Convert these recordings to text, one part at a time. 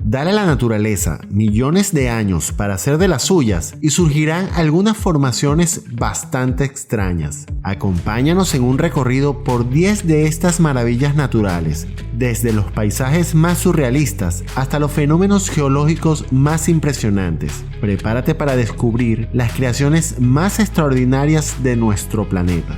Dale a la naturaleza millones de años para hacer de las suyas y surgirán algunas formaciones bastante extrañas. Acompáñanos en un recorrido por 10 de estas maravillas naturales, desde los paisajes más surrealistas hasta los fenómenos geológicos más impresionantes. Prepárate para descubrir las creaciones más extraordinarias de nuestro planeta.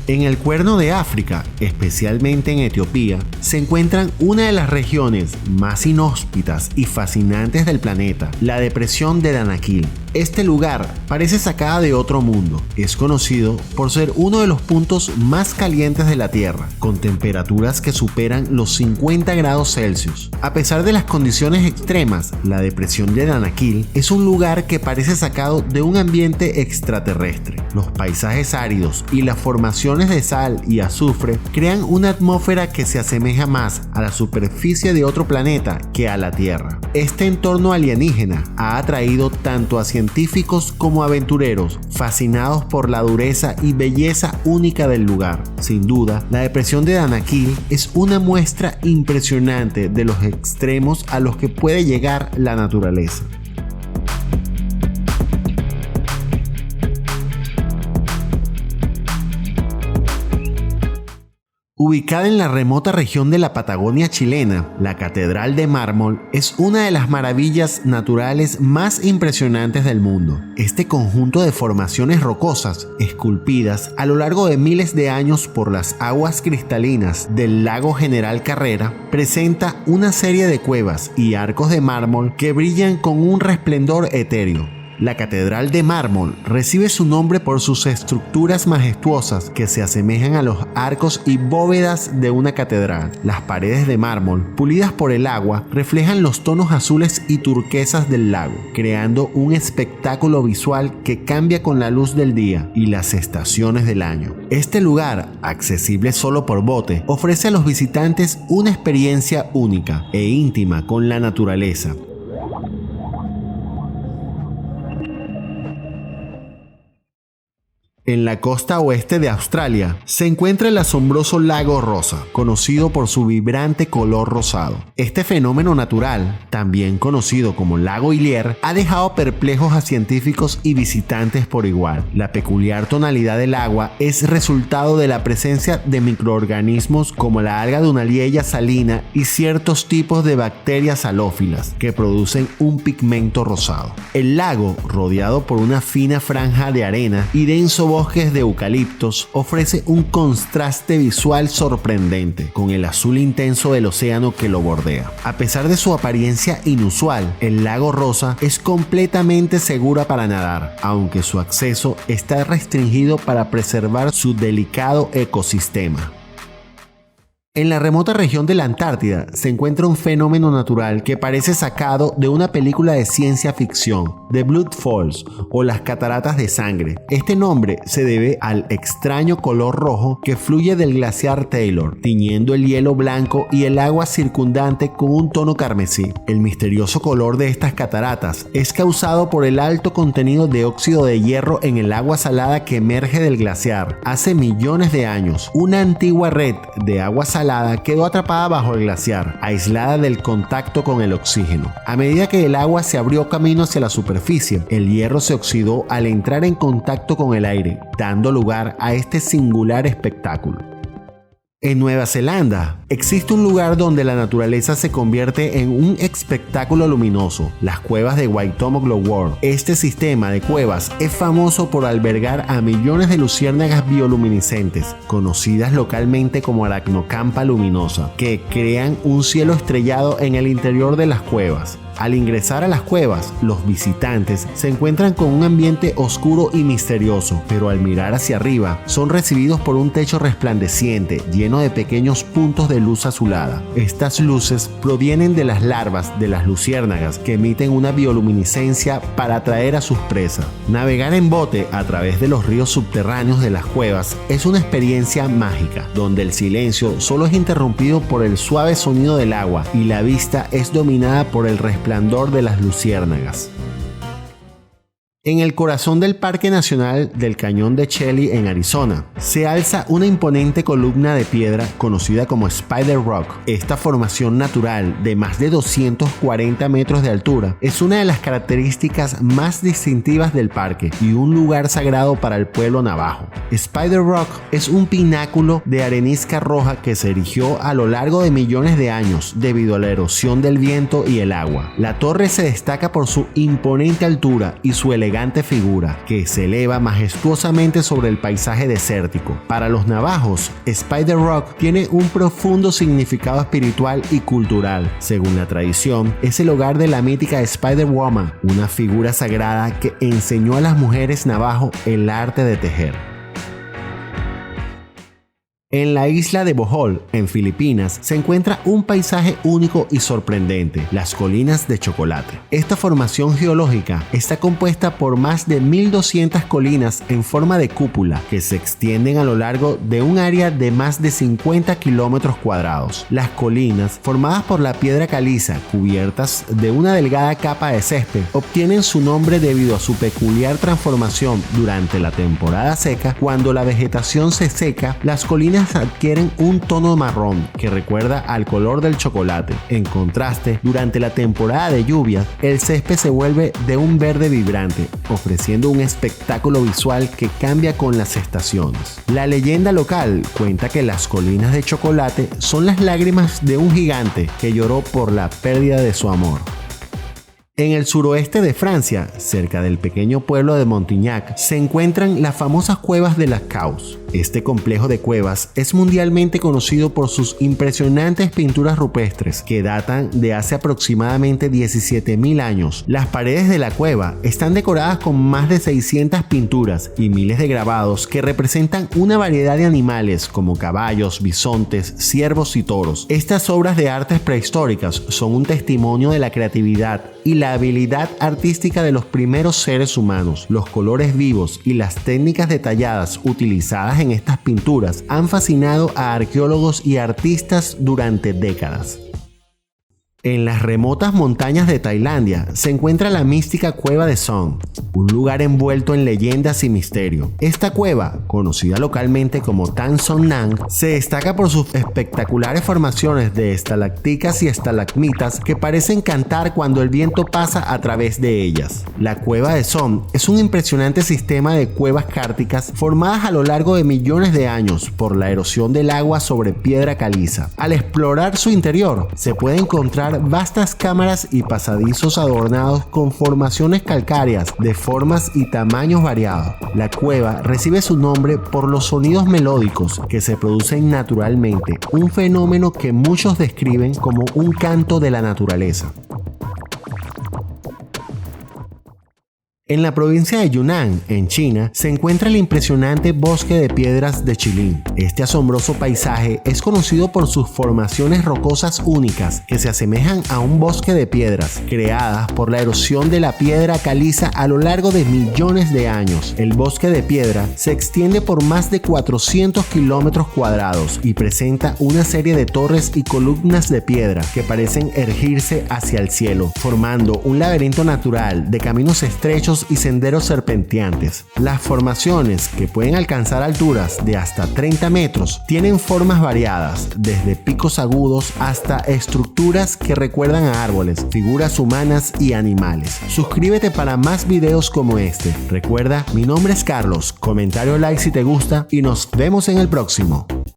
En el Cuerno de África, especialmente en Etiopía, se encuentran una de las regiones más inhóspitas y fascinantes del planeta, la depresión de Danakil. Este lugar parece sacada de otro mundo. Es conocido por ser uno de los puntos más calientes de la Tierra, con temperaturas que superan los 50 grados Celsius. A pesar de las condiciones extremas, la depresión de Danakil es un lugar que parece sacado de un ambiente extraterrestre. Los paisajes áridos y las formaciones de sal y azufre crean una atmósfera que se asemeja más a la superficie de otro planeta que a la Tierra. Este entorno alienígena ha atraído tanto a científicos como aventureros, fascinados por la dureza y belleza única del lugar. Sin duda, la depresión de Danakil es una muestra impresionante de los extremos a los que puede llegar la naturaleza. Ubicada en la remota región de la Patagonia chilena, la Catedral de Mármol es una de las maravillas naturales más impresionantes del mundo. Este conjunto de formaciones rocosas, esculpidas a lo largo de miles de años por las aguas cristalinas del lago General Carrera, presenta una serie de cuevas y arcos de mármol que brillan con un resplandor etéreo. La Catedral de Mármol recibe su nombre por sus estructuras majestuosas que se asemejan a los arcos y bóvedas de una catedral. Las paredes de mármol, pulidas por el agua, reflejan los tonos azules y turquesas del lago, creando un espectáculo visual que cambia con la luz del día y las estaciones del año. Este lugar, accesible solo por bote, ofrece a los visitantes una experiencia única e íntima con la naturaleza. En la costa oeste de Australia se encuentra el asombroso lago Rosa, conocido por su vibrante color rosado. Este fenómeno natural, también conocido como lago Illier, ha dejado perplejos a científicos y visitantes por igual. La peculiar tonalidad del agua es resultado de la presencia de microorganismos como la alga dunaliella salina y ciertos tipos de bacterias halófilas que producen un pigmento rosado. El lago, rodeado por una fina franja de arena y denso bosques de eucaliptos, ofrece un contraste visual sorprendente con el azul intenso del océano que lo bordea. A pesar de su apariencia inusual, el lago Rosa es completamente segura para nadar, aunque su acceso está restringido para preservar su delicado ecosistema. En la remota región de la Antártida se encuentra un fenómeno natural que parece sacado de una película de ciencia ficción, The Blood Falls o las cataratas de sangre. Este nombre se debe al extraño color rojo que fluye del glaciar Taylor, tiñendo el hielo blanco y el agua circundante con un tono carmesí. El misterioso color de estas cataratas es causado por el alto contenido de óxido de hierro en el agua salada que emerge del glaciar. Hace millones de años, una antigua red de agua salada quedó atrapada bajo el glaciar, aislada del contacto con el oxígeno. A medida que el agua se abrió camino hacia la superficie, el hierro se oxidó al entrar en contacto con el aire, dando lugar a este singular espectáculo. En Nueva Zelanda existe un lugar donde la naturaleza se convierte en un espectáculo luminoso, las cuevas de Waitomo World. Este sistema de cuevas es famoso por albergar a millones de luciérnagas bioluminiscentes, conocidas localmente como aracnocampa luminosa, que crean un cielo estrellado en el interior de las cuevas. Al ingresar a las cuevas, los visitantes se encuentran con un ambiente oscuro y misterioso, pero al mirar hacia arriba, son recibidos por un techo resplandeciente, lleno de pequeños puntos de luz azulada. Estas luces provienen de las larvas de las luciérnagas que emiten una bioluminiscencia para atraer a sus presas. Navegar en bote a través de los ríos subterráneos de las cuevas es una experiencia mágica, donde el silencio solo es interrumpido por el suave sonido del agua y la vista es dominada por el resplandor de las luciérnagas. En el corazón del Parque Nacional del Cañón de Chelly en Arizona, se alza una imponente columna de piedra conocida como Spider Rock. Esta formación natural de más de 240 metros de altura es una de las características más distintivas del parque y un lugar sagrado para el pueblo navajo. Spider Rock es un pináculo de arenisca roja que se erigió a lo largo de millones de años debido a la erosión del viento y el agua. La torre se destaca por su imponente altura y su elegante figura, que se eleva majestuosamente sobre el paisaje desértico. Para los navajos, Spider Rock tiene un profundo significado espiritual y cultural. Según la tradición, es el hogar de la mítica Spider Woman, una figura sagrada que enseñó a las mujeres navajo el arte de tejer. En la isla de Bohol, en Filipinas, se encuentra un paisaje único y sorprendente, las colinas de chocolate. Esta formación geológica está compuesta por más de 1200 colinas en forma de cúpula que se extienden a lo largo de un área de más de 50 kilómetros cuadrados. Las colinas, formadas por la piedra caliza, cubiertas de una delgada capa de césped, obtienen su nombre debido a su peculiar transformación durante la temporada seca. Cuando la vegetación se seca, las colinas adquieren un tono marrón que recuerda al color del chocolate. En contraste, durante la temporada de lluvias, el césped se vuelve de un verde vibrante, ofreciendo un espectáculo visual que cambia con las estaciones. La leyenda local cuenta que las colinas de chocolate son las lágrimas de un gigante que lloró por la pérdida de su amor. En el suroeste de Francia, cerca del pequeño pueblo de Montignac, se encuentran las famosas cuevas de Lascaux. Este complejo de cuevas es mundialmente conocido por sus impresionantes pinturas rupestres que datan de hace aproximadamente 17.000 años. Las paredes de la cueva están decoradas con más de 600 pinturas y miles de grabados que representan una variedad de animales como caballos, bisontes, ciervos y toros. Estas obras de artes prehistóricas son un testimonio de la creatividad y la habilidad artística de los primeros seres humanos. Los colores vivos y las técnicas detalladas utilizadas en estas pinturas han fascinado a arqueólogos y artistas durante décadas. En las remotas montañas de Tailandia se encuentra la mística cueva de Song, un lugar envuelto en leyendas y misterio. Esta cueva, conocida localmente como Tan Son Nang, se destaca por sus espectaculares formaciones de estalacticas y estalagmitas que parecen cantar cuando el viento pasa a través de ellas. La cueva de Song es un impresionante sistema de cuevas kárticas formadas a lo largo de millones de años por la erosión del agua sobre piedra caliza. Al explorar su interior, se puede encontrar vastas cámaras y pasadizos adornados con formaciones calcáreas de formas y tamaños variados. La cueva recibe su nombre por los sonidos melódicos que se producen naturalmente, un fenómeno que muchos describen como un canto de la naturaleza. En la provincia de Yunnan, en China, se encuentra el impresionante bosque de piedras de Chilin. Este asombroso paisaje es conocido por sus formaciones rocosas únicas que se asemejan a un bosque de piedras, creadas por la erosión de la piedra caliza a lo largo de millones de años. El bosque de piedra se extiende por más de 400 kilómetros cuadrados y presenta una serie de torres y columnas de piedra que parecen erguirse hacia el cielo, formando un laberinto natural de caminos estrechos y senderos serpenteantes. Las formaciones, que pueden alcanzar alturas de hasta 30 metros, tienen formas variadas, desde picos agudos hasta estructuras que recuerdan a árboles, figuras humanas y animales. Suscríbete para más videos como este. Recuerda, mi nombre es Carlos, comentario like si te gusta y nos vemos en el próximo.